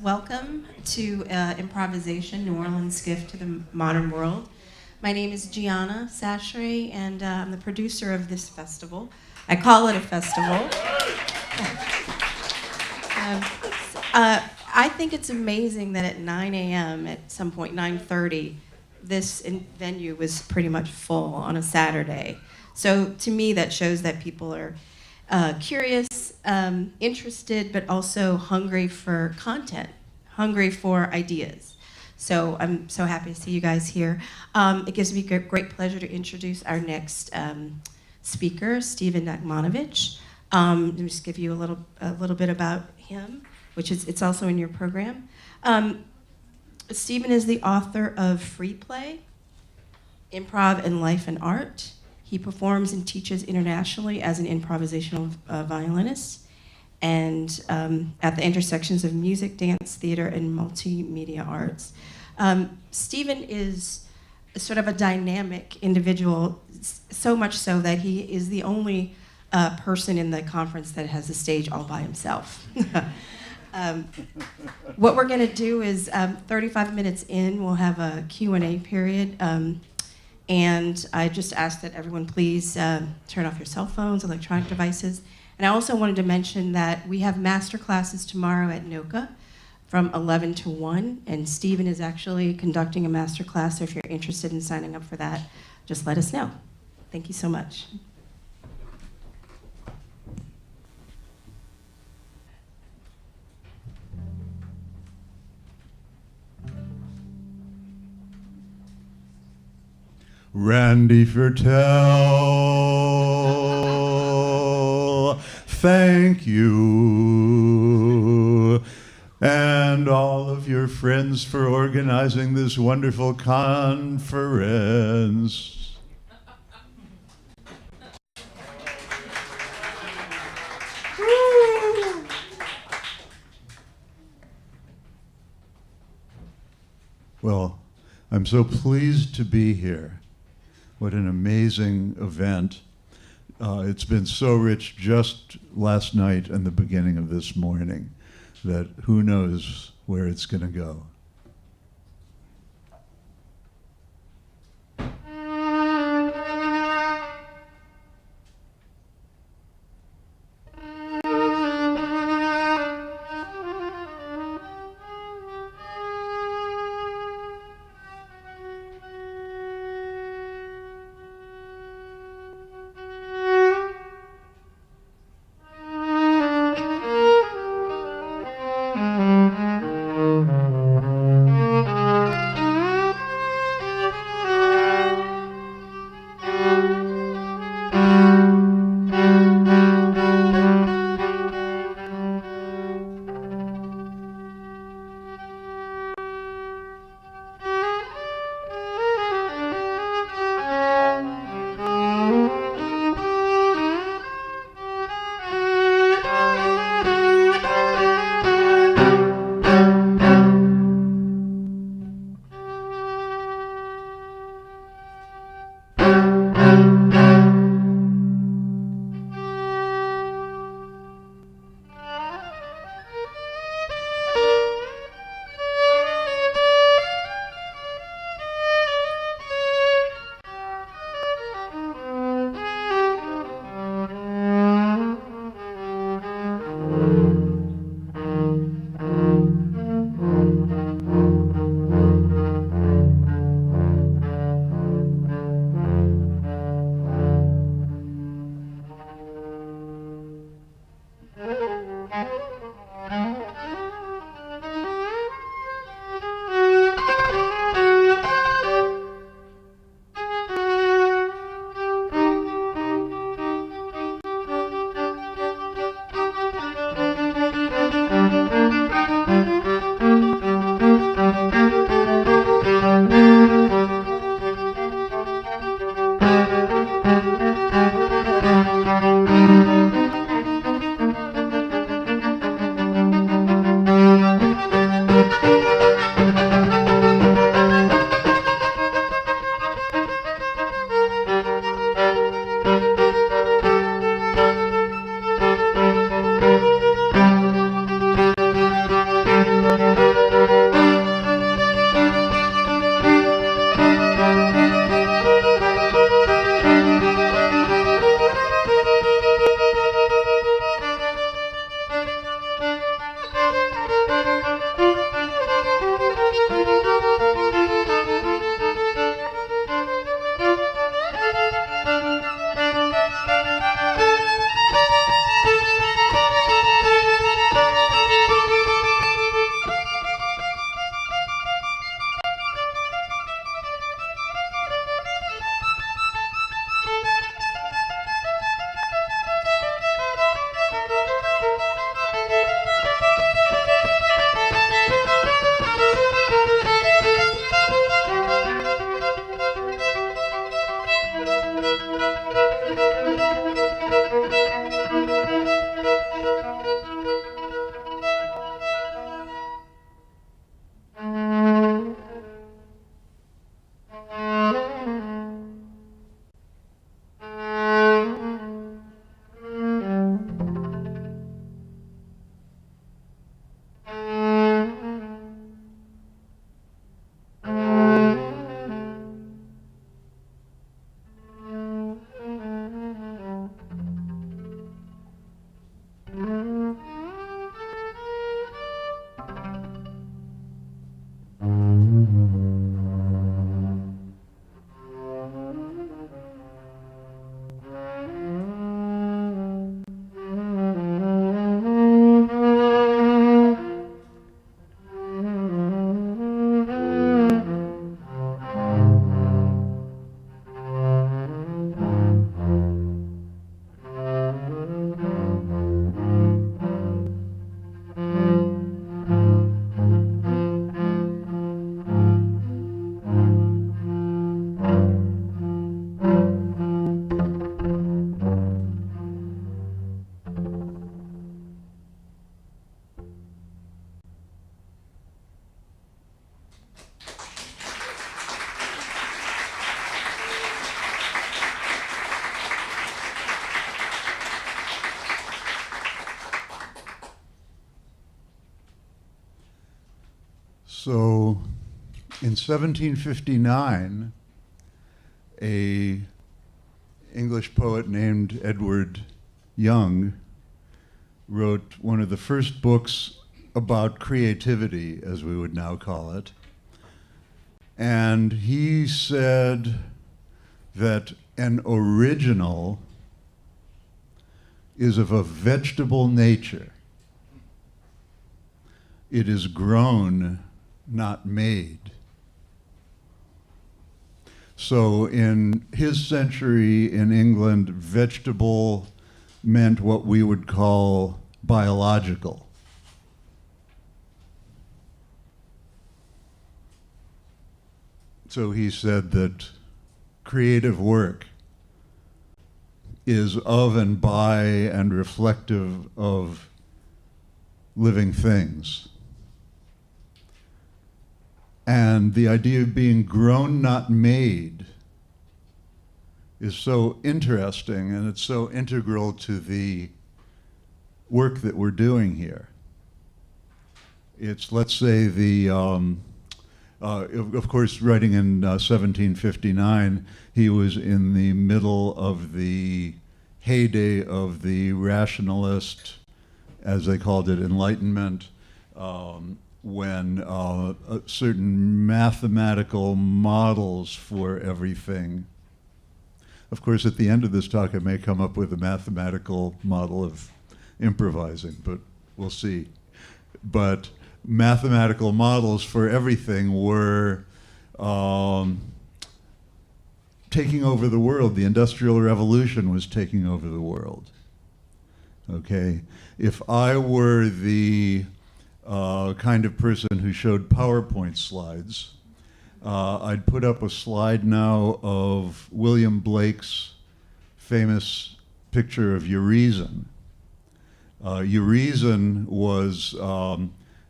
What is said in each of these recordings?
Welcome to Improvisation, New Orleans' gift to the modern world. My name is Gianna Sashray, and I'm the producer of this festival. I call it a festival. I think it's amazing that at 9 a.m., at some point 9:30, this venue was pretty much full on a Saturday. So to me, that shows that people are curious, interested, but also hungry for content, hungry for ideas. So I'm so happy to see you guys here. It gives me great pleasure to introduce our next speaker, Stephen Nachmanovitch. Let me just give you a little bit about him, which is it's also in your program. Stephen is the author of Free Play, Improv in Life and Art. He performs and teaches internationally as an improvisational violinist and at the intersections of music, dance, theater, and multimedia arts. Stephen is sort of a dynamic individual, so much so that he is the only person in the conference that has the stage all by himself. What we're going to do is 35 minutes in, we'll have a Q&A period. And I just ask that everyone please turn off your cell phones, electronic devices. And I also wanted to mention that we have master classes tomorrow at NOCA from 11 to 1. And Stephen is actually conducting a master class, so if you're interested in signing up for that, just let us know. Thank you so much. Randy Fertel, thank you, and all of your friends for organizing this wonderful conference. Well, I'm so pleased to be here. What an amazing event. It's been so rich just last night and the beginning of this morning that who knows where it's going to go. So in 1759, a English poet named Edward Young wrote one of the first books about creativity, as we would now call it. And he said that an original is of a vegetable nature. It is grown, not made. So in his century in England, vegetable meant what we would call biological. So he said that creative work is of and by and reflective of living things. And the idea of being grown, not made, is so interesting, and it's so integral to the work that we're doing here. It's, let's say, of course, writing in 1759, he was in the middle of the heyday of the rationalist, as they called it, Enlightenment, when certain mathematical models for everything. Of course, at the end of this talk, I may come up with a mathematical model of improvising, but we'll see. But mathematical models for everything were taking over the world. The Industrial Revolution was taking over the world. Okay? If I were the kind of person who showed PowerPoint slides, I'd put up a slide now of William Blake's famous picture of Urizen. Urizen was,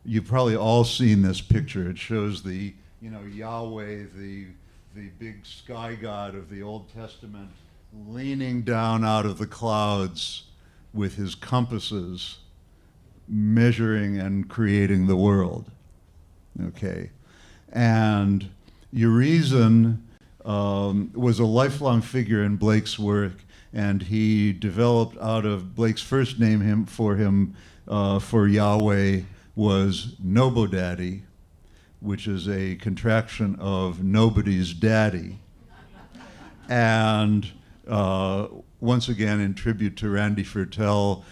you've probably all seen this picture. It shows the, Yahweh, the big sky god of the Old Testament, leaning down out of the clouds with his compasses, measuring and creating the world. Okay. And Urizen was a lifelong figure in Blake's work, and he developed out of Blake's first name for Yahweh was Nobodaddy, which is a contraction of nobody's daddy. And once again, in tribute to Randy Fertel,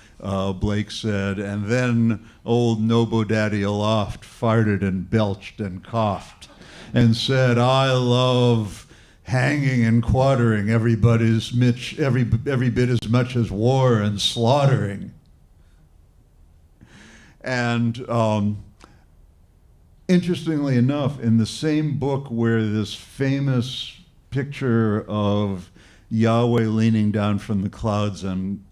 Blake said, and then old Nobodaddy Aloft farted and belched and coughed and said, I love hanging and quartering every bit as much as war and slaughtering. And interestingly enough, in the same book where this famous picture of Yahweh leaning down from the clouds and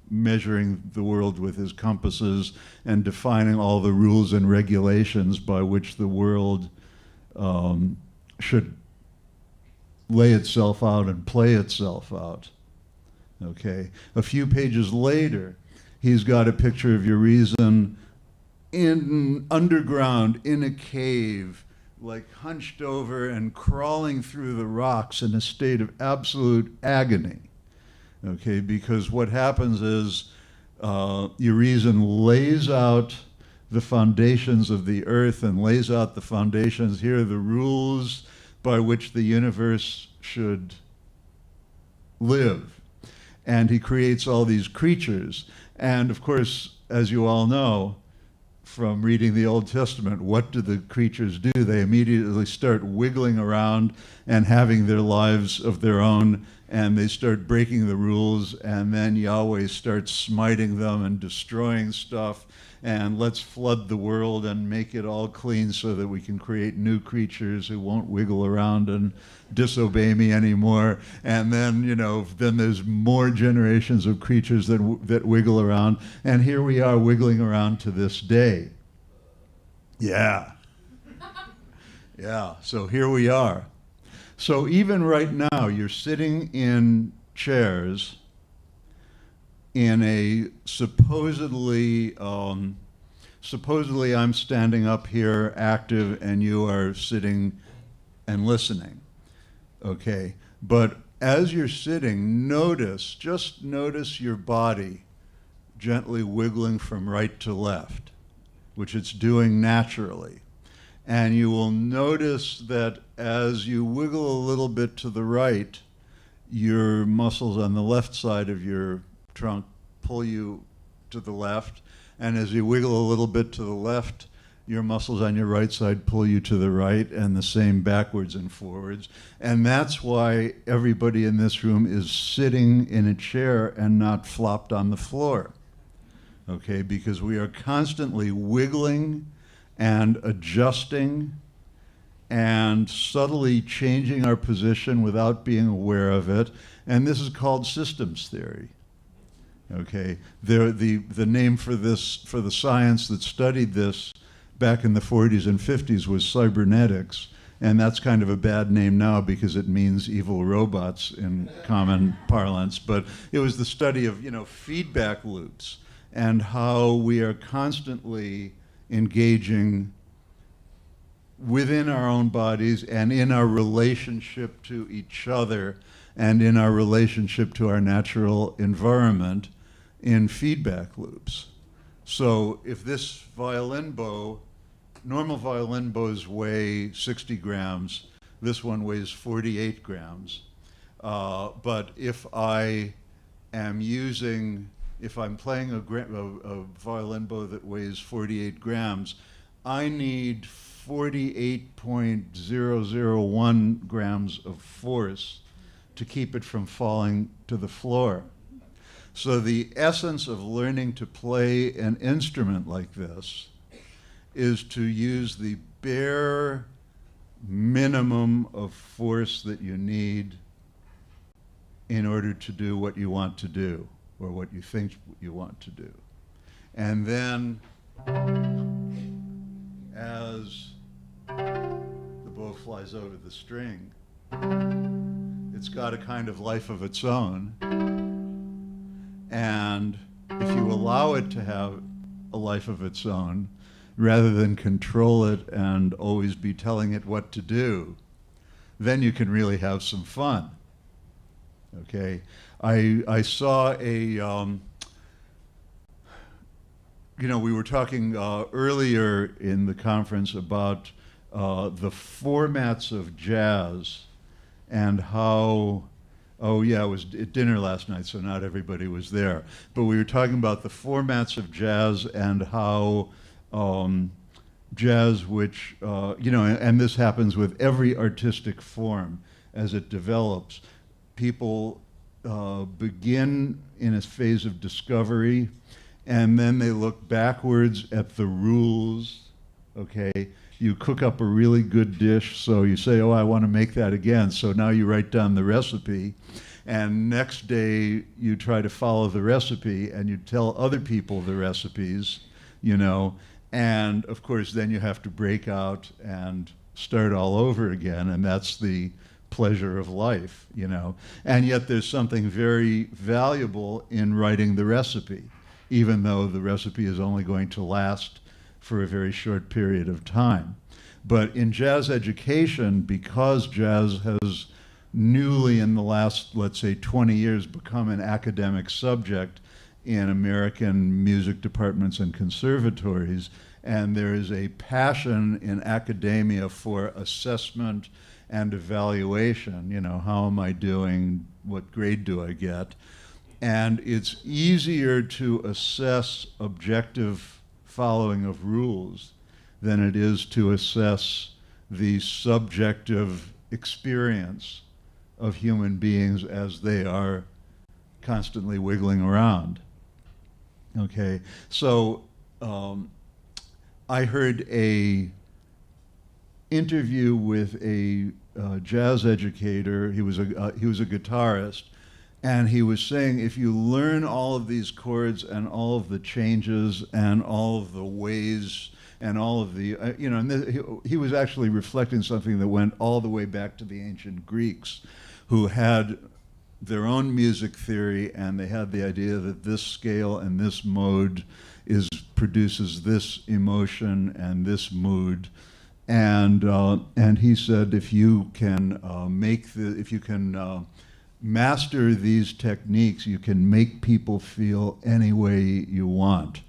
measuring the world with his compasses and defining all the rules and regulations by which the world should lay itself out and play itself out. Okay. A few pages later, he's got a picture of Urizen underground in a cave, like hunched over and crawling through the rocks in a state of absolute agony. Okay, because what happens is Urizen lays out the foundations of the earth and lays out the foundations. Here are the rules by which the universe should live. And he creates all these creatures. And of course, as you all know, from reading the Old Testament, what do the creatures do? They immediately start wiggling around and having their lives of their own, and they start breaking the rules, and then Yahweh starts smiting them and destroying stuff, and let's flood the world and make it all clean so that we can create new creatures who won't wiggle around and disobey me anymore. And then, then there's more generations of creatures that wiggle around, and here we are wiggling around to this day. Yeah. Yeah, so here we are. So even right now, you're sitting in chairs in a supposedly supposedly I'm standing up here active and you are sitting and listening, okay? But as you're sitting, just notice your body gently wiggling from right to left, which it's doing naturally. And you will notice that as you wiggle a little bit to the right, your muscles on the left side of your trunk pull you to the left. And as you wiggle a little bit to the left, your muscles on your right side pull you to the right, and the same backwards and forwards. And that's why everybody in this room is sitting in a chair and not flopped on the floor. Okay, because we are constantly wiggling and adjusting and subtly changing our position without being aware of it. And this is called systems theory. Okay, the name for this, for the science that studied this back in the 40s and 50s was cybernetics. And that's kind of a bad name now because it means evil robots in common parlance. But it was the study of, feedback loops and how we are constantly engaging within our own bodies and in our relationship to each other and in our relationship to our natural environment in feedback loops. So if this violin bow, normal violin bows weigh 60 grams, this one weighs 48 grams. But if I'm playing a violin bow that weighs 48 grams, I need 48.001 grams of force to keep it from falling to the floor. So the essence of learning to play an instrument like this is to use the bare minimum of force that you need in order to do what you want to do, or what you think you want to do. And then, as the bow flies over the string, it's got a kind of life of its own. And if you allow it to have a life of its own, rather than control it and always be telling it what to do, then you can really have some fun. Okay, I saw we were talking earlier in the conference about the formats of jazz and how, it was at dinner last night, so not everybody was there. But we were talking about the formats of jazz and how jazz, which, and this happens with every artistic form as it develops, people begin in a phase of discovery, and then they look backwards at the rules, okay? You cook up a really good dish, so you say, I want to make that again. So now you write down the recipe, and next day you try to follow the recipe, and you tell other people the recipes, and of course then you have to break out and start all over again, and that's the pleasure of life, And yet there's something very valuable in writing the recipe, even though the recipe is only going to last for a very short period of time. But in jazz education, because jazz has newly in the last, let's say, 20 years become an academic subject in American music departments and conservatories, and there is a passion in academia for assessment and evaluation, how am I doing, what grade do I get? And it's easier to assess objective following of rules than it is to assess the subjective experience of human beings as they are constantly wiggling around. Okay, so I heard a interview with a jazz educator. He was a guitarist, and he was saying if you learn all of these chords and all of the changes and all of the ways and all of the and he was actually reflecting something that went all the way back to the ancient Greeks, who had their own music theory, and they had the idea that this scale and this mode produces this emotion and this mood. And he said, if you can master these techniques, you can make people feel any way you want.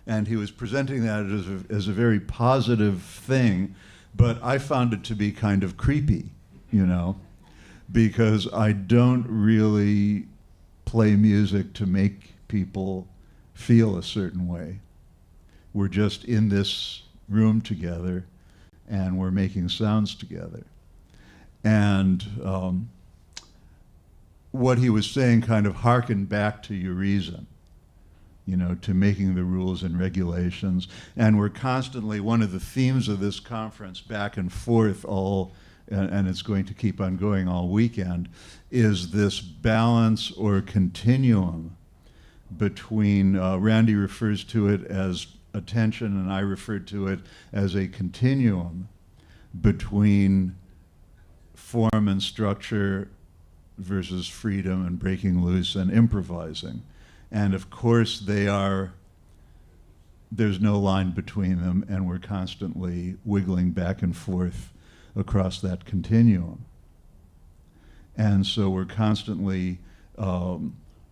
And he was presenting that as a very positive thing, but I found it to be kind of creepy, you know, because I don't really play music to make people feel a certain way. We're just in this room together and we're making sounds together. And what he was saying kind of harkened back to your reason, you know, to making the rules and regulations. And we're constantly, one of the themes of this conference, back and forth and it's going to keep on going all weekend, is this balance or continuum between, Randy refers to it as attention and I refer to it as a continuum between form and structure versus freedom and breaking loose and improvising. And of course there's no line between them, and we're constantly wiggling back and forth across that continuum. And so we're constantly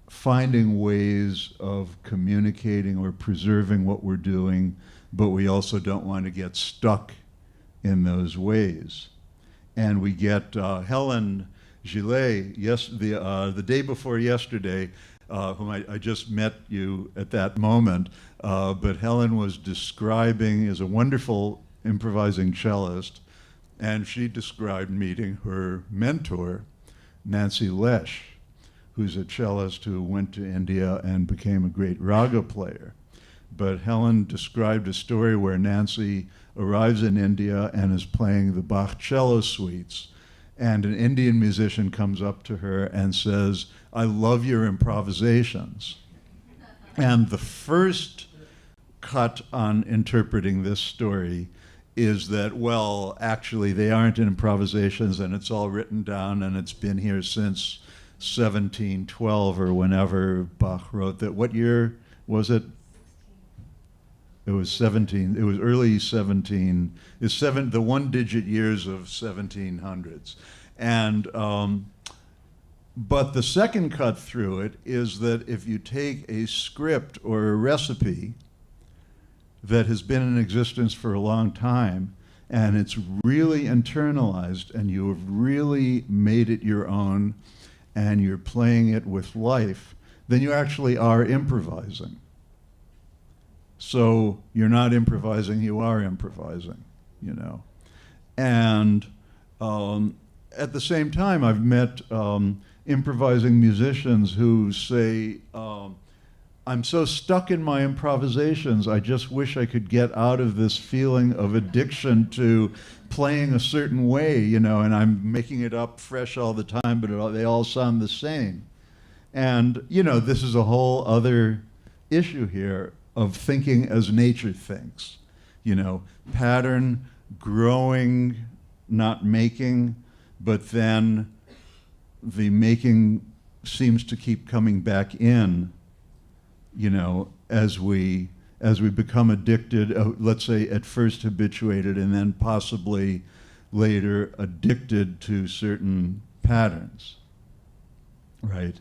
finding ways of communicating or preserving what we're doing, but we also don't want to get stuck in those ways. And we get Helen Gillet, the day before yesterday, whom I just met you at that moment, but Helen was describing, is a wonderful improvising cellist, and she described meeting her mentor, Nancy Lesh, who's a cellist who went to India and became a great raga player. But Helen described a story where Nancy arrives in India and is playing the Bach cello suites, and an Indian musician comes up to her and says, "I love your improvisations." And the first cut on interpreting this story is that, well, actually they aren't improvisations and it's all written down and it's been here since 1712 or whenever Bach wrote that. What year was it? It was 17, it was early 17, the one-digit years of 1700s. And, but the second cut through it is that if you take a script or a recipe that has been in existence for a long time, and it's really internalized, and you have really made it your own, and you're playing it with life, then you actually are improvising. So you're not improvising, you are improvising, you know. And at the same time, I've met improvising musicians who say, I'm so stuck in my improvisations, I just wish I could get out of this feeling of addiction to playing a certain way, you know, and I'm making it up fresh all the time, but they all sound the same. And, you know, this is a whole other issue here of thinking as nature thinks, you know, pattern, growing, not making, but then the making seems to keep coming back in, you know, as we become addicted, let's say at first habituated and then possibly later addicted to certain patterns, right?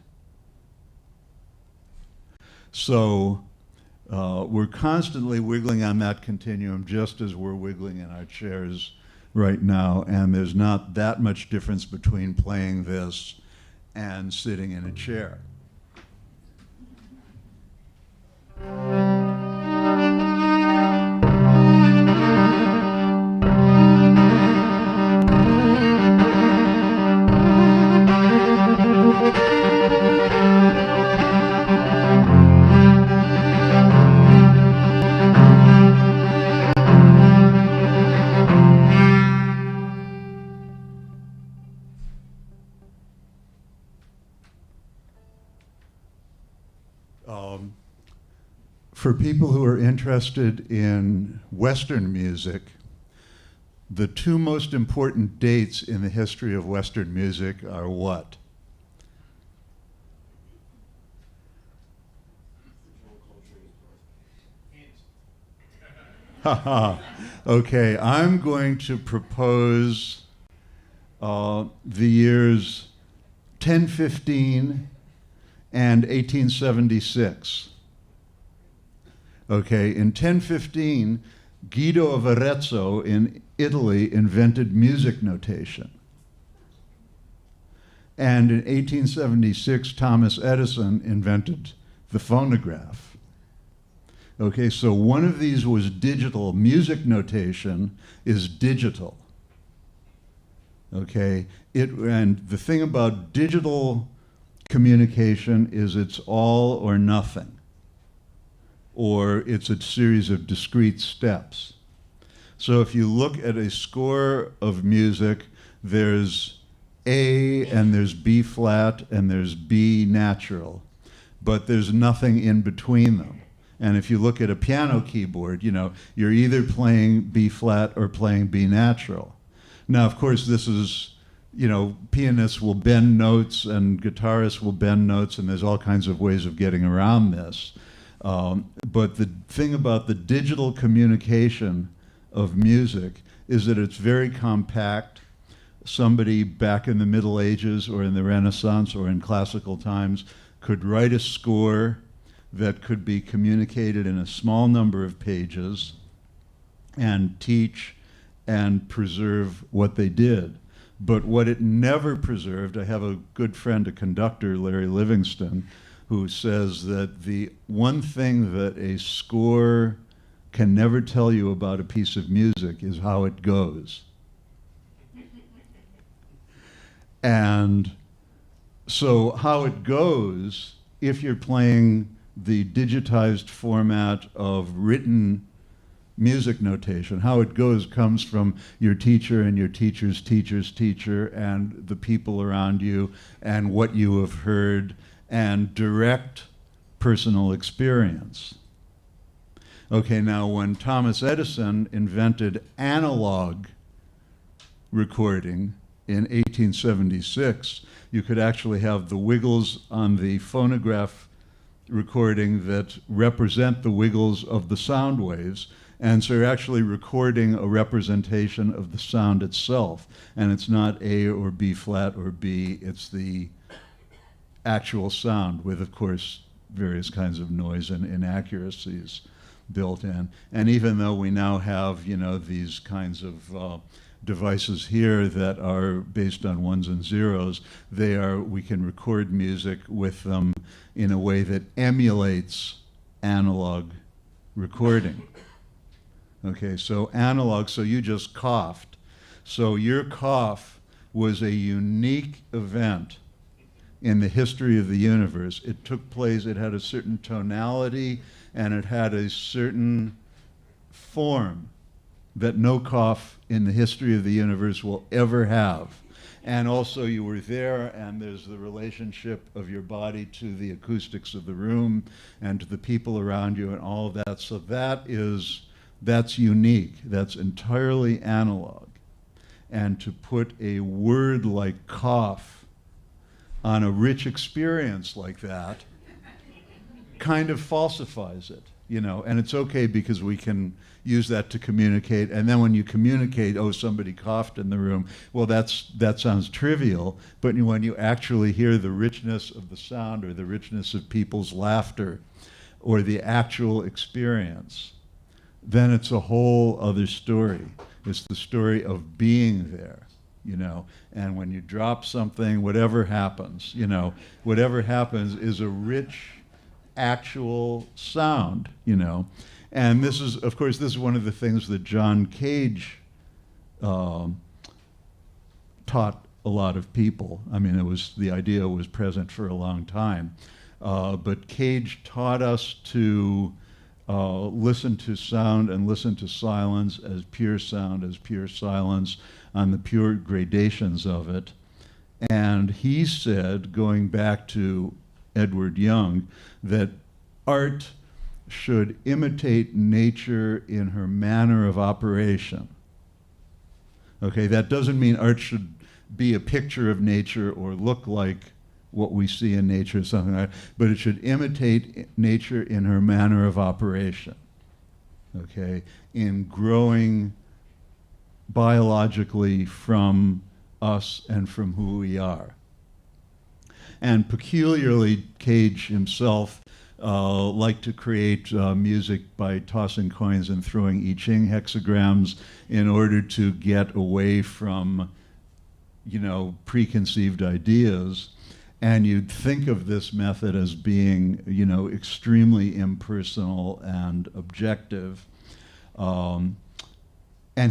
So we're constantly wiggling on that continuum just as we're wiggling in our chairs right now, and there's not that much difference between playing this and sitting in a chair. For people who are interested in Western music, the two most important dates in the history of Western music are what? Okay, I'm going to propose the years 1015 and 1876. Okay, in 1015, Guido of Arezzo in Italy invented music notation. And in 1876, Thomas Edison invented the phonograph. Okay, so one of these was digital. Music notation is digital. Okay, and the thing about digital communication is it's all or nothing, or it's a series of discrete steps. So if you look at a score of music, there's A and there's B flat and there's B natural, but there's nothing in between them. And if you look at a piano keyboard, you're either playing B flat or playing B natural. Now, of course, this is, pianists will bend notes and guitarists will bend notes, and there's all kinds of ways of getting around this. But the thing about the digital communication of music is that it's very compact. Somebody back in the Middle Ages or in the Renaissance or in classical times could write a score that could be communicated in a small number of pages and teach and preserve what they did. But what it never preserved, I have a good friend, a conductor, Larry Livingston, who says that the one thing that a score can never tell you about a piece of music is how it goes. And so how it goes, if you're playing the digitized format of written music notation, how it goes comes from your teacher and your teacher's teacher's teacher and the people around you and what you have heard and direct personal experience. Okay, now when Thomas Edison invented analog recording in 1876, you could actually have the wiggles on the phonograph recording that represent the wiggles of the sound waves. And so you're actually recording a representation of the sound itself. And it's not A or B flat or B, it's the actual sound with, of course, various kinds of noise and inaccuracies built in. And even though we now have, these kinds of devices here that are based on ones and zeros, we can record music with them in a way that emulates analog recording. Okay, so analog, so you just coughed. So your cough was a unique event in the history of the universe. It took place, it had a certain tonality, and it had a certain form that no cough in the history of the universe will ever have. And also you were there, and there's the relationship of your body to the acoustics of the room and to the people around you and all of that. So that's unique. That's entirely analog. And to put a word like cough on a rich experience like that kind of falsifies it, and it's okay because we can use that to communicate. And then when you communicate, somebody coughed in the room, well, that sounds trivial, but when you actually hear the richness of the sound or the richness of people's laughter or the actual experience, then it's a whole other story. It's the story of being there, and when you drop something, whatever happens is a rich, actual sound, And this is, of course, this is one of the things that John Cage taught a lot of people. I mean, the idea was present for a long time. But Cage taught us to listen to sound and listen to silence as pure sound, as pure silence, on the pure gradations of it. And he said, going back to Edward Young, that art should imitate nature in her manner of operation. Okay, that doesn't mean art should be a picture of nature or look like what we see in nature or something like that, but it should imitate nature in her manner of operation. okay, in growing biologically from us and from who we are. And peculiarly, Cage himself liked to create music by tossing coins and throwing I Ching hexagrams in order to get away from, preconceived ideas. And you'd think of this method as being, extremely impersonal and objective. And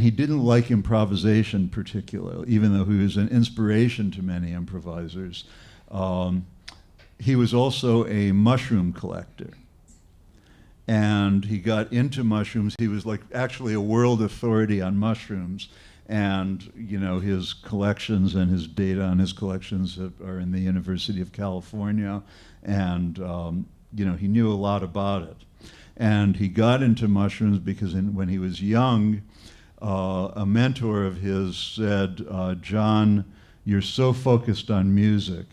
he didn't like improvisation particularly, even though he was an inspiration to many improvisers. He was also a mushroom collector. And he got into mushrooms. He was actually a world authority on mushrooms. And, his collections and his data on his collections are in the University of California. And, he knew a lot about it. And he got into mushrooms because when he was young, a mentor of his said, John, you're so focused on music,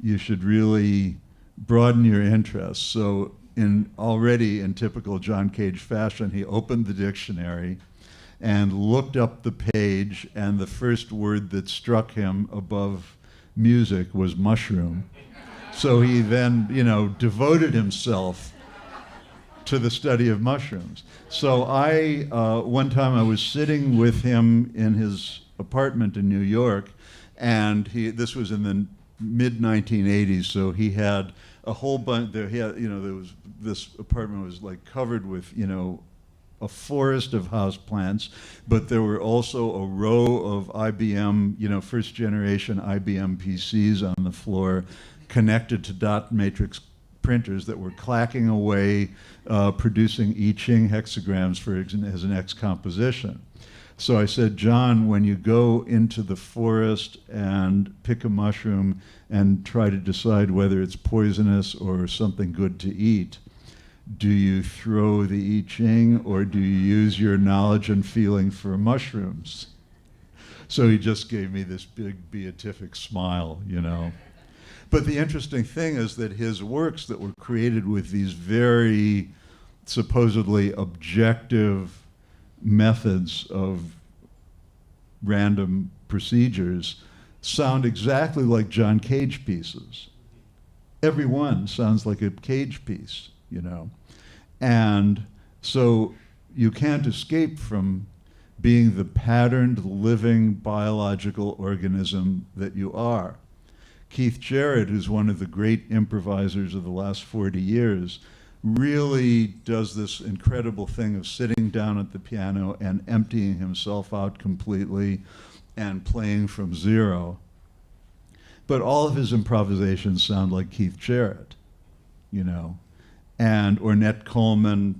you should really broaden your interests. So already in typical John Cage fashion, he opened the dictionary and looked up the page, and the first word that struck him above music was mushroom. So he then, devoted himself to the study of mushrooms. So one time I was sitting with him in his apartment in New York, and this was in the mid-1980s, so he had a whole bunch, this apartment was covered with, a forest of houseplants, but there were also a row of IBM, first generation IBM PCs on the floor connected to dot matrix printers that were clacking away, producing I Ching hexagrams as an X composition. So I said, John, when you go into the forest and pick a mushroom and try to decide whether it's poisonous or something good to eat, do you throw the I Ching or do you use your knowledge and feeling for mushrooms? So he just gave me this big beatific smile, But the interesting thing is that his works that were created with these very supposedly objective methods of random procedures sound exactly like John Cage pieces. Every one sounds like a Cage piece, And so you can't escape from being the patterned, living, biological organism that you are. Keith Jarrett, who's one of the great improvisers of the last 40 years, really does this incredible thing of sitting down at the piano and emptying himself out completely and playing from zero. But all of his improvisations sound like Keith Jarrett, And Ornette Coleman,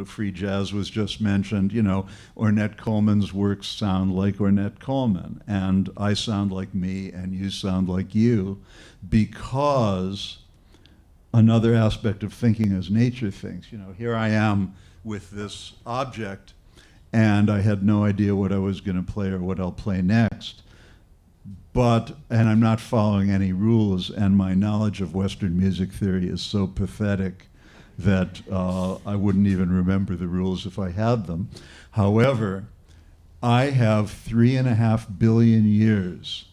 free jazz was just mentioned, Ornette Coleman's works sound like Ornette Coleman, and I sound like me, and you sound like you, because another aspect of thinking as nature thinks. Here I am with this object, and I had no idea what I was going to play or what I'll play next. And I'm not following any rules, and my knowledge of Western music theory is so pathetic that I wouldn't even remember the rules if I had them. However, I have 3.5 billion years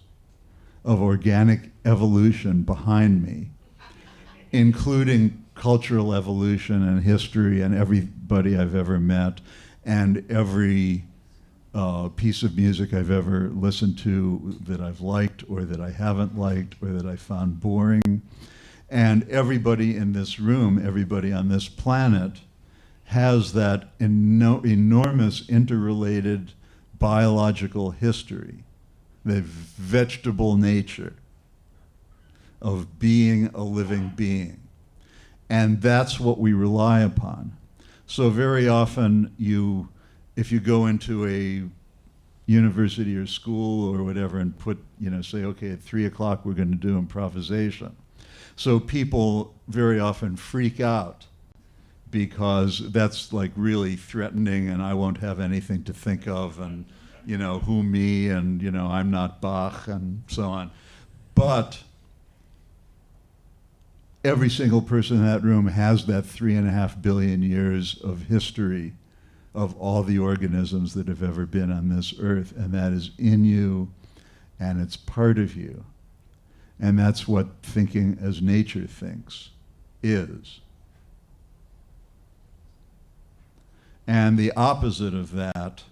of organic evolution behind me, including cultural evolution and history and everybody I've ever met and every piece of music I've ever listened to that I've liked or that I haven't liked or that I found boring. And everybody in this room, everybody on this planet has that enormous interrelated biological history, the vegetable nature of being a living being. And that's what we rely upon. So very often if you go into a university or school or whatever and say, okay, at 3 o'clock we're going to do improvisation. So people very often freak out because that's really threatening and I won't have anything to think of and, who me and, I'm not Bach and so on. But every single person in that room has that 3.5 billion years of history of all the organisms that have ever been on this earth, and that is in you, and it's part of you. And that's what thinking as nature thinks is. And the opposite of that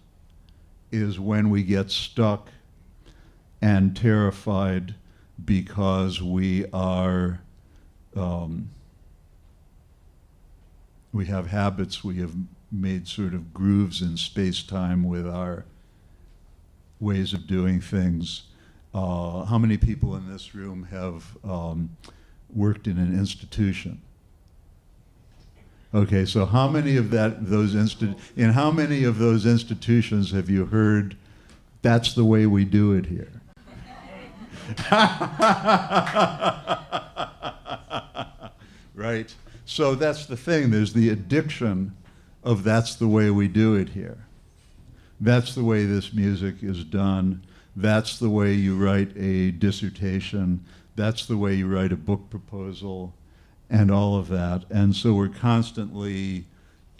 is when we get stuck and terrified because we are, we have habits, we have made sort of grooves in space-time with our ways of doing things. How many people in this room have worked in an institution? Okay, so how many of in how many of those institutions have you heard, that's the way we do it here? Right? So that's the thing, there's the addiction of that's the way we do it here. That's the way this music is done. That's the way you write a dissertation. That's the way you write a book proposal and all of that. And so we're constantly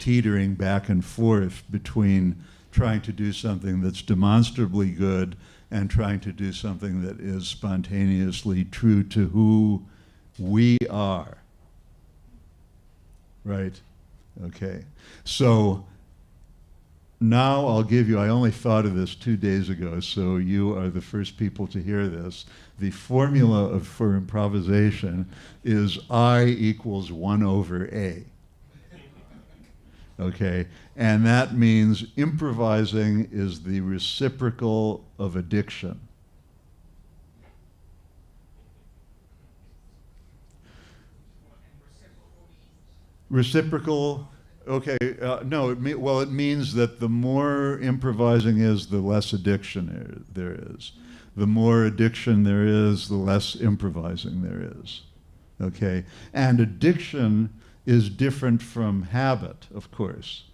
teetering back and forth between trying to do something that's demonstrably good and trying to do something that is spontaneously true to who we are. Right? Okay. So now I'll give you, I only thought of this 2 days ago, so you are the first people to hear this. The formula for improvisation is I equals 1 over A. Okay, and that means improvising is the reciprocal of addiction. Reciprocal, okay, no, it means that the more improvising is, the less addiction there is. The more addiction there is, the less improvising there is. Okay, and addiction is different from habit, of course,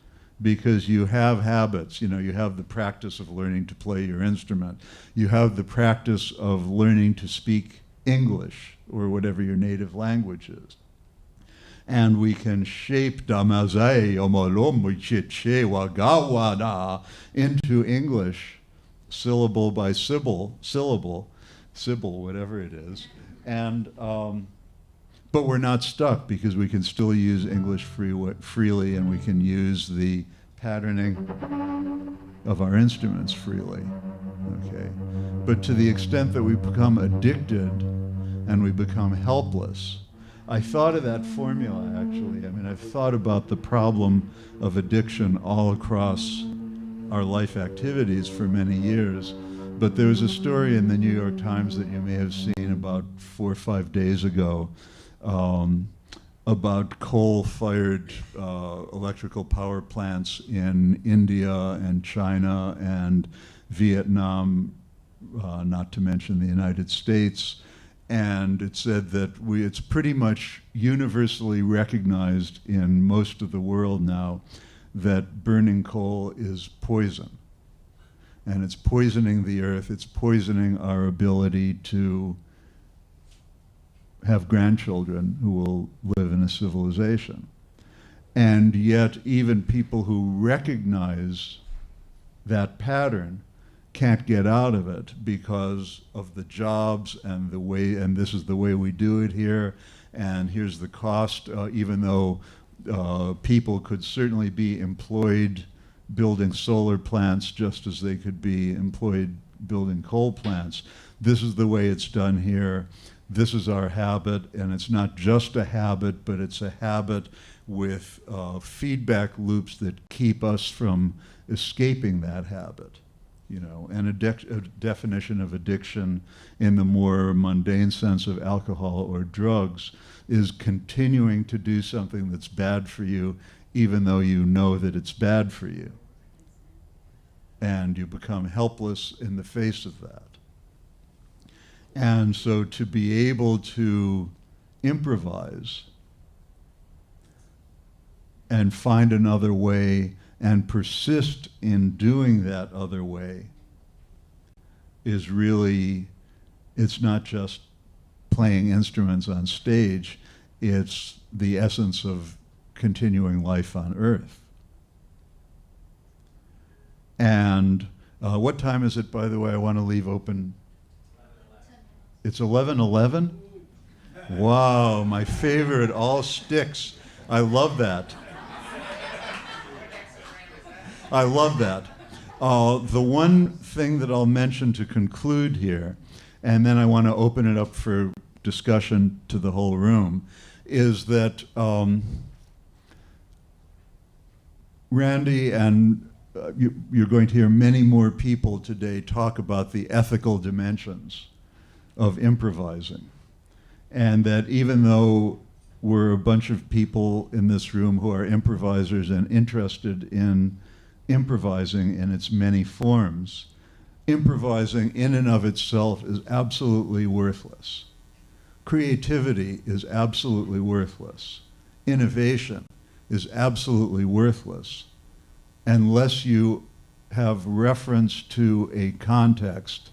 because you have habits. You know, you have the practice of learning to play your instrument. You have the practice of learning to speak English or whatever your native language is. And we can shape damazai omolomuchiche wagawada into English, syllable by syllable, whatever it is. And but we're not stuck because we can still use English freely, and we can use the patterning of our instruments freely. Okay, but to the extent that we become addicted and we become helpless. I thought of that formula, actually. I mean, I've thought about the problem of addiction all across our life activities for many years. But there was a story in the New York Times that you may have seen about 4 or 5 days ago about coal-fired electrical power plants in India and China and Vietnam, not to mention the United States. And it said that it's pretty much universally recognized in most of the world now that burning coal is poison. And it's poisoning the earth, it's poisoning our ability to have grandchildren who will live in a civilization. And yet even people who recognize that pattern can't get out of it because of the jobs and the way, and this is the way we do it here, and here's the cost, even though people could certainly be employed building solar plants just as they could be employed building coal plants. This is the way it's done here. This is our habit, and it's not just a habit, but it's a habit with feedback loops that keep us from escaping that habit. You know, and a definition of addiction in the more mundane sense of alcohol or drugs is continuing to do something that's bad for you, even though you know that it's bad for you. And you become helpless in the face of that. And so to be able to improvise and find another way and persist in doing that other way is really, it's not just playing instruments on stage, It's the essence of continuing life on Earth. And what time is it, by the way? I want to leave open. It's 11:11? Wow, my favorite, all sticks. I love that. I love that. The one thing that I'll mention to conclude here, and then I want to open it up for discussion to the whole room, is that Randy and you're going to hear many more people today talk about the ethical dimensions of improvising. And that even though we're a bunch of people in this room who are improvisers and interested in improvising in its many forms, improvising in and of itself is absolutely worthless. Creativity is absolutely worthless. Innovation is absolutely worthless unless you have reference to a context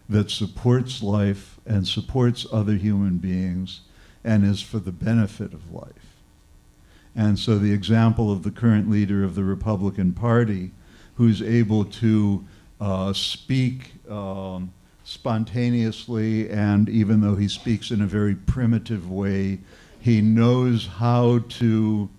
that supports life and supports other human beings and is for the benefit of life. And so the example of the current leader of the Republican Party, who's able to speak spontaneously, and even though he speaks in a very primitive way, he knows how to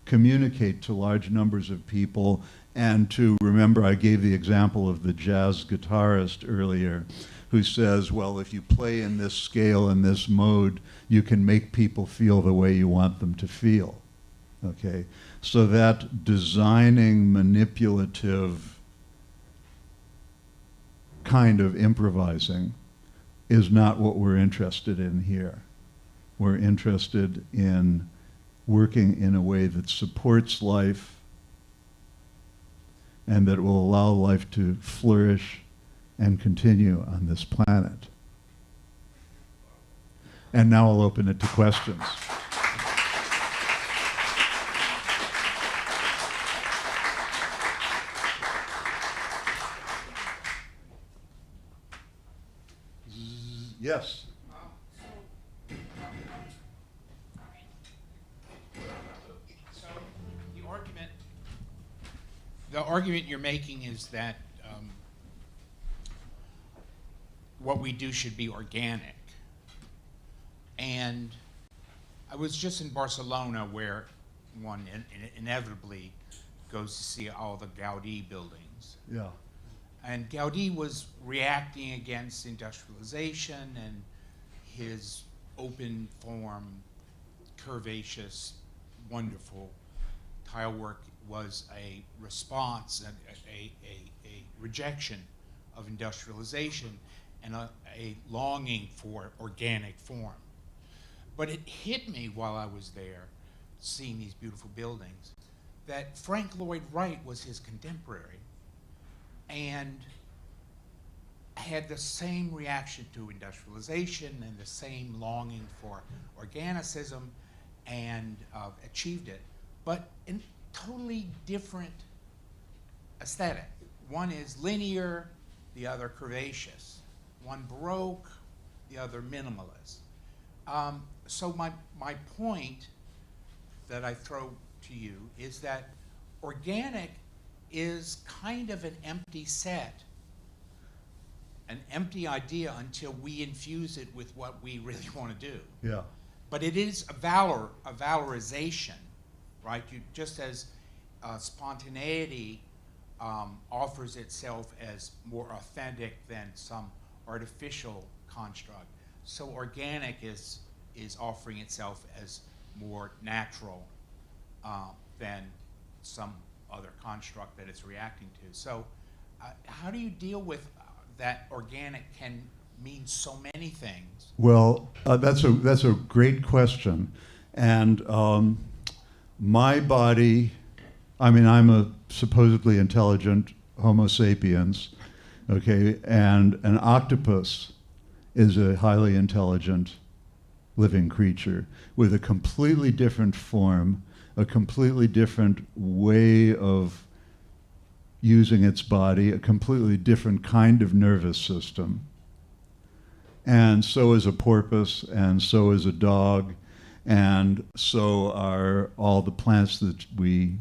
communicate to large numbers of people. And to remember, I gave the example of the jazz guitarist earlier, who says, well, if you play in this scale, in this mode, you can make people feel the way you want them to feel. Okay? So that designing, manipulative kind of improvising is not what we're interested in here. We're interested in working in a way that supports life and that will allow life to flourish and continue on this planet. And now I'll open it to questions. Yes. So the argument you're making is that what we do should be organic. And I was just in Barcelona, where one inevitably goes to see all the Gaudí buildings. Yeah. And Gaudí was reacting against industrialization, and his open form, curvaceous, wonderful tile work was a response, a rejection of industrialization, and a longing for organic form. But it hit me while I was there, seeing these beautiful buildings, that Frank Lloyd Wright was his contemporary and had the same reaction to industrialization and the same longing for organicism, and achieved it, but in totally different aesthetic. One is linear, the other curvaceous. One Baroque, the other minimalist. So my point that I throw to you is that organic is kind of an empty set, an empty idea until we infuse it with what we really want to do. Yeah. But it is a valorization, right? Just as spontaneity offers itself as more authentic than some artificial construct, so organic is offering itself as more natural than some other construct that it's reacting to. So how do you deal with that organic can mean so many things? Well, that's a great question. And my body, I mean, I'm a supposedly intelligent Homo sapiens, okay, and an octopus is a highly intelligent living creature with a completely different form, a completely different way of using its body, a completely different kind of nervous system. And so is a porpoise, and so is a dog, and so are all the plants that we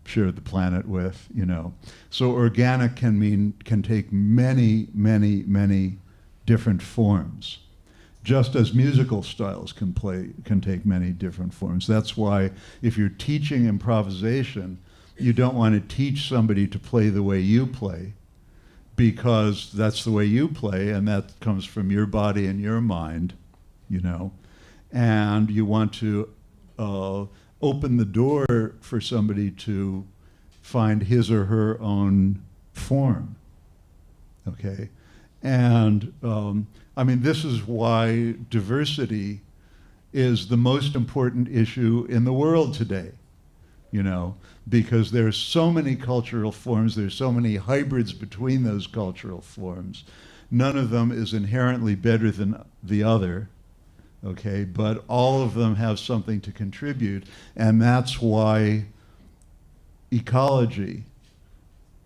share the planet with, you know. So organic can take many, many, many different forms, just as musical styles can take many different forms. That's why if you're teaching improvisation, you don't want to teach somebody to play the way you play, because that's the way you play, and that comes from your body and your mind, you know. And you want to open the door for somebody to find his or her own form, okay? And I mean, this is why diversity is the most important issue in the world today, you know, because there's so many cultural forms, there's so many hybrids between those cultural forms. None of them is inherently better than the other, okay, but all of them have something to contribute, and that's why ecology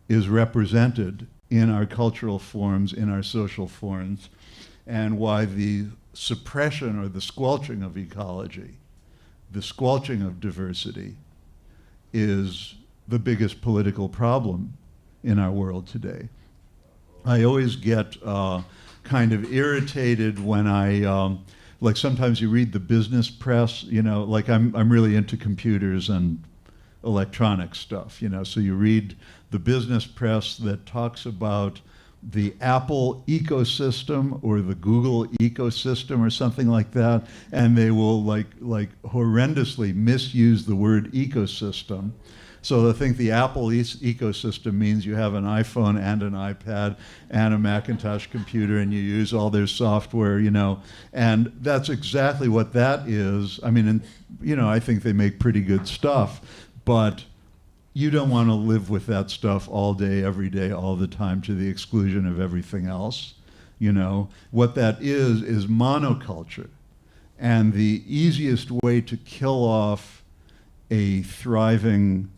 is represented in our cultural forms, in our social forms, and why the suppression or the squelching of ecology, the squelching of diversity, is the biggest political problem in our world today. I always get kind of irritated when like sometimes you read the business press, you know, like I'm really into computers and electronic stuff, you know, so you read the business press that talks about the Apple ecosystem or the Google ecosystem or something like that, and they will like horrendously misuse the word ecosystem. So they think the Apple ecosystem means you have an iPhone and an iPad and a Macintosh computer and you use all their software, you know, and that's exactly what that is. I mean, and, you know, I think they make pretty good stuff, but you don't want to live with that stuff all day, every day, all the time, to the exclusion of everything else. You know, what that is monoculture. And the easiest way to kill off a thriving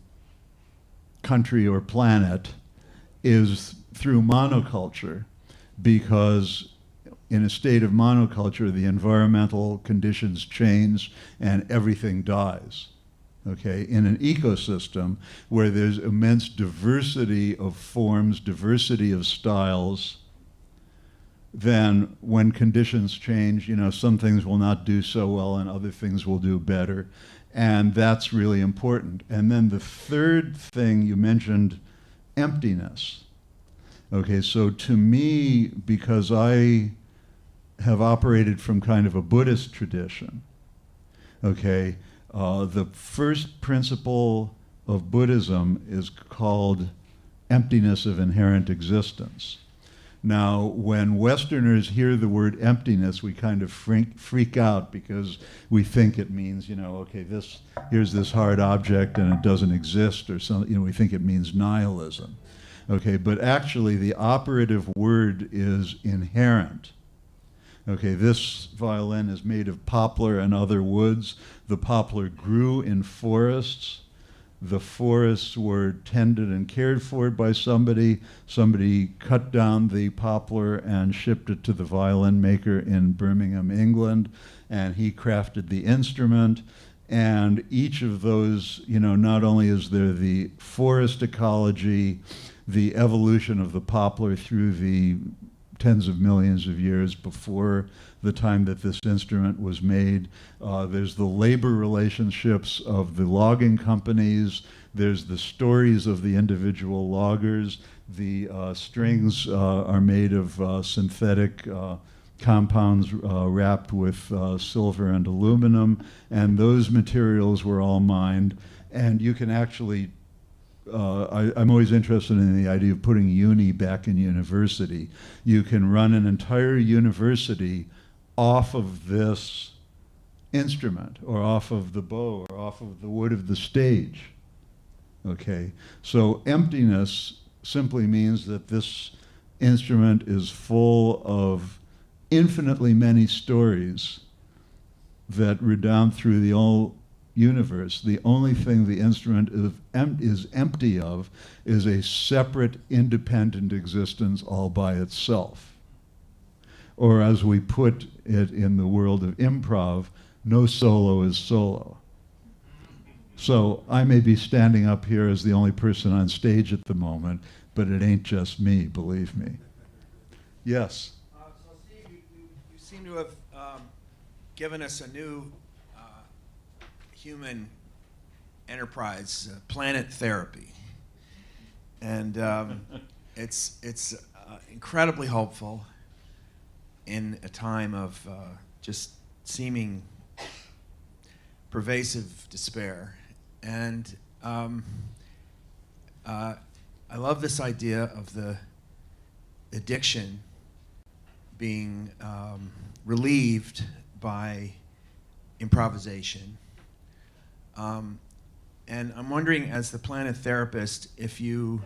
country or planet is through monoculture, because in a state of monoculture, the environmental conditions change and everything dies. Okay, in an ecosystem where there's immense diversity of forms, diversity of styles, then when conditions change, you know, some things will not do so well and other things will do better. And that's really important. And then the third thing you mentioned, emptiness. Okay, so to me, because I have operated from kind of a Buddhist tradition, okay, the first principle of Buddhism is called emptiness of inherent existence. Now, when Westerners hear the word emptiness, we kind of freak out because we think it means, you know, okay, here's this hard object and it doesn't exist, or something, you know, we think it means nihilism. Okay, but actually the operative word is inherent. Okay, this violin is made of poplar and other woods. The poplar grew in forests. The forests were tended and cared for by somebody. Somebody cut down the poplar and shipped it to the violin maker in Birmingham, England, and he crafted the instrument. And each of those, you know, not only is there the forest ecology, the evolution of the poplar through the tens of millions of years before the time that this instrument was made. There's the labor relationships of the logging companies. There's the stories of the individual loggers. The strings are made of synthetic compounds wrapped with silver and aluminum, and those materials were all mined. And you can actually I'm always interested in the idea of putting uni back in university. You can run an entire university off of this instrument, or off of the bow, or off of the wood of the stage. Okay, so emptiness simply means that this instrument is full of infinitely many stories that redound through the whole universe. The only thing the instrument is empty of is a separate, independent existence all by itself. Or as we put it in the world of improv, no solo is solo. So I may be standing up here as the only person on stage at the moment, but it ain't just me, believe me. Yes? So Steve, you seem to have given us a new human enterprise, Planet Therapy. And it's incredibly hopeful in a time of just seeming pervasive despair. And I love this idea of the addiction being relieved by improvisation. And I'm wondering, as the Planet Therapist, if you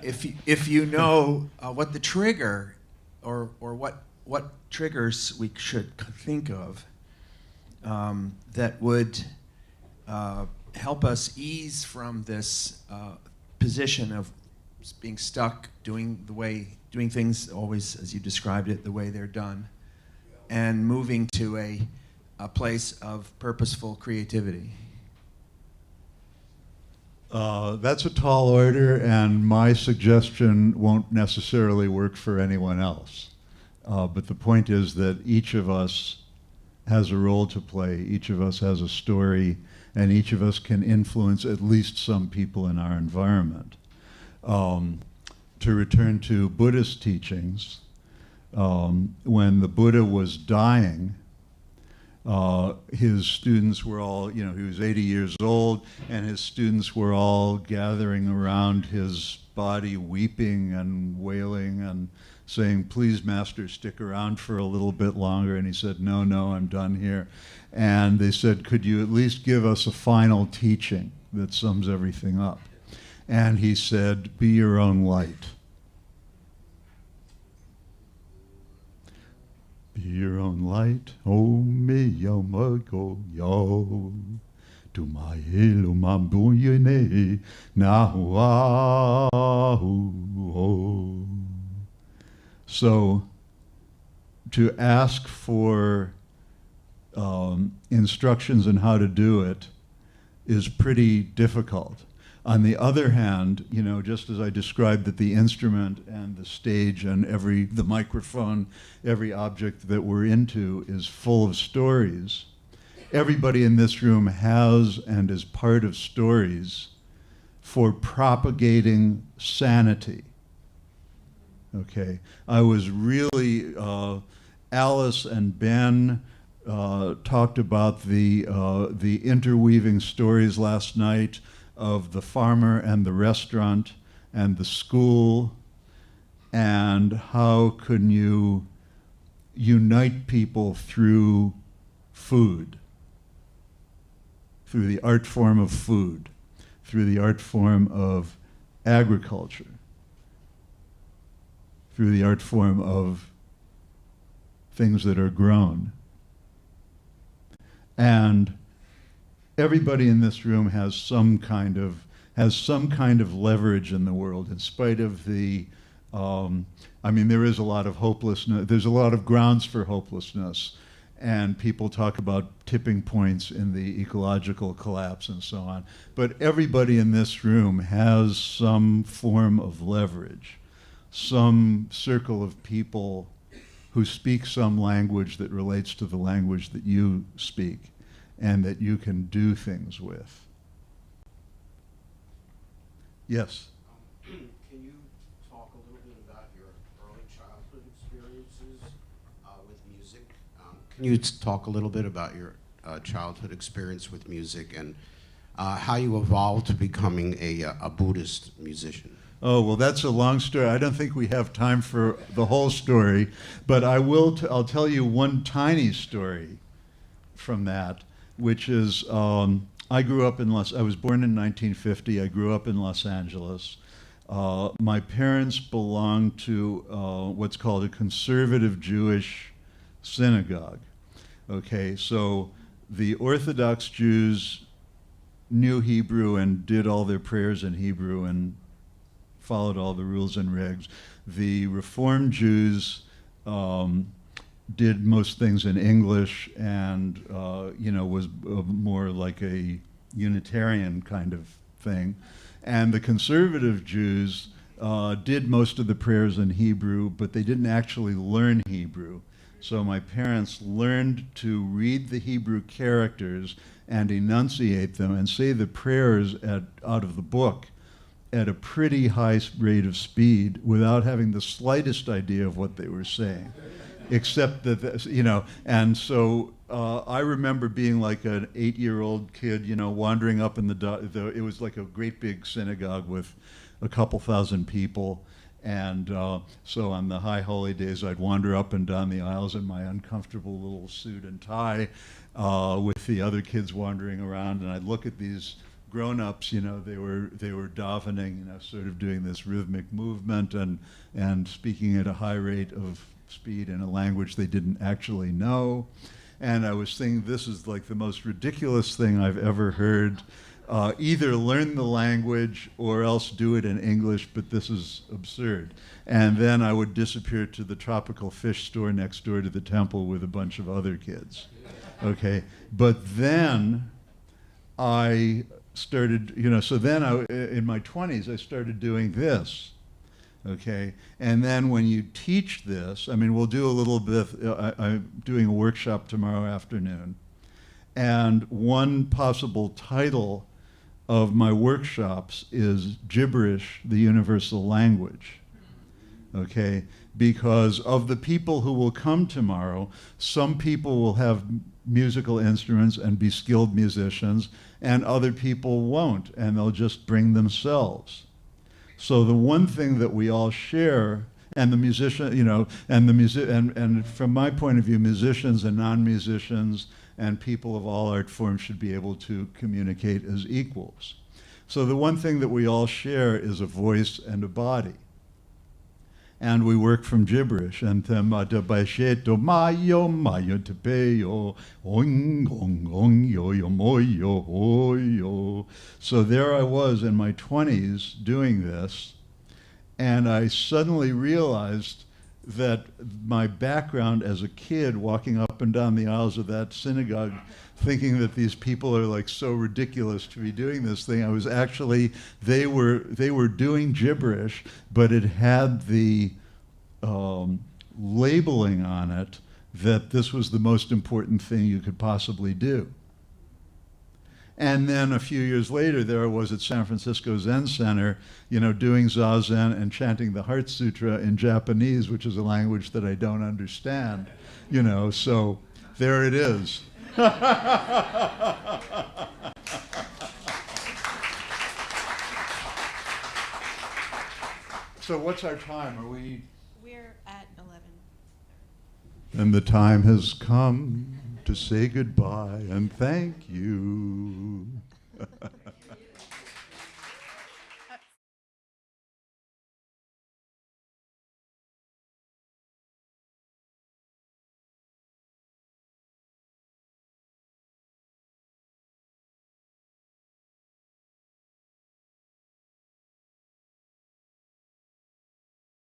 if you know what the trigger or what triggers we should think of that would help us ease from this position of being stuck doing things always, as you described it, the way they're done, and moving to a place of purposeful creativity. That's a tall order, and my suggestion won't necessarily work for anyone else. But the point is that each of us has a role to play, each of us has a story, and each of us can influence at least some people in our environment. To return to Buddhist teachings, when the Buddha was dying, his students were all, he was 80 years old, and his students were all gathering around his body, weeping and wailing and saying, "Please, Master, stick around for a little bit longer." And he said, "No, I'm done here." And they said, "Could you at least give us a final teaching that sums everything up?" And he said, "Be your own light." Be your own light, oh me yo go yo, to my helo mambuyene na. So, to ask for instructions on how to do it is pretty difficult. On the other hand, just as I described that the instrument and the stage and the microphone, every object that we're into is full of stories, everybody in this room has and is part of stories for propagating sanity. Okay, I was really, Alice and Ben talked about the interweaving stories last night of the farmer and the restaurant and the school, and how can you unite people through food, through the art form of food, through the art form of agriculture, through the art form of things that are grown. And everybody in this room has some kind of leverage in the world, in spite of the, there is a lot of hopelessness, there's a lot of grounds for hopelessness, and people talk about tipping points in the ecological collapse and so on. But everybody in this room has some form of leverage, some circle of people who speak some language that relates to the language that you speak, and that you can do things with. Yes? Can you talk a little bit about your early childhood experiences with music? Can you talk a little bit about your childhood experience with music and how you evolved to becoming a Buddhist musician? Oh, well, that's a long story. I don't think we have time for the whole story, but I'll tell you one tiny story from that, which is, I was born in 1950. I grew up in Los Angeles. My parents belonged to what's called a conservative Jewish synagogue. Okay, so the Orthodox Jews knew Hebrew and did all their prayers in Hebrew and followed all the rules and regs. The Reform Jews did most things in English and, was more like a Unitarian kind of thing. And the conservative Jews did most of the prayers in Hebrew, but they didn't actually learn Hebrew. So my parents learned to read the Hebrew characters and enunciate them and say the prayers out of the book at a pretty high rate of speed without having the slightest idea of what they were saying, except that, and so I remember being like an 8-year-old kid, wandering up in it was like a great big synagogue with a couple thousand people. And so on the high holy days, I'd wander up and down the aisles in my uncomfortable little suit and tie with the other kids wandering around, and I'd look at these grown-ups, they were davening, sort of doing this rhythmic movement and speaking at a high rate of speed in a language they didn't actually know. And I was thinking, this is like the most ridiculous thing I've ever heard. Either learn the language or else do it in English, but this is absurd. And then I would disappear to the tropical fish store next door to the temple with a bunch of other kids. Okay, but then I started, so then in my 20s, I started doing this. Okay, and then when you teach this, we'll do a little bit, I'm doing a workshop tomorrow afternoon, and one possible title of my workshops is Gibberish, the Universal Language, okay? Because of the people who will come tomorrow, some people will have musical instruments and be skilled musicians, and other people won't, and they'll just bring themselves. So the one thing that we all share, and the musician, and from my point of view, musicians and non-musicians and people of all art forms should be able to communicate as equals. So the one thing that we all share is a voice and a body. And we work from gibberish. And so there I was in my 20s doing this, and I suddenly realized that my background as a kid walking up and down the aisles of that synagogue thinking that these people are like so ridiculous to be doing this thing, I was actually, they were doing gibberish, but it had the labeling on it that this was the most important thing you could possibly do. And then a few years later, there I was at San Francisco Zen Center, doing Zazen and chanting the Heart Sutra in Japanese, which is a language that I don't understand, so there it is. So what's our time? We're at 11. And the time has come to say goodbye and thank you.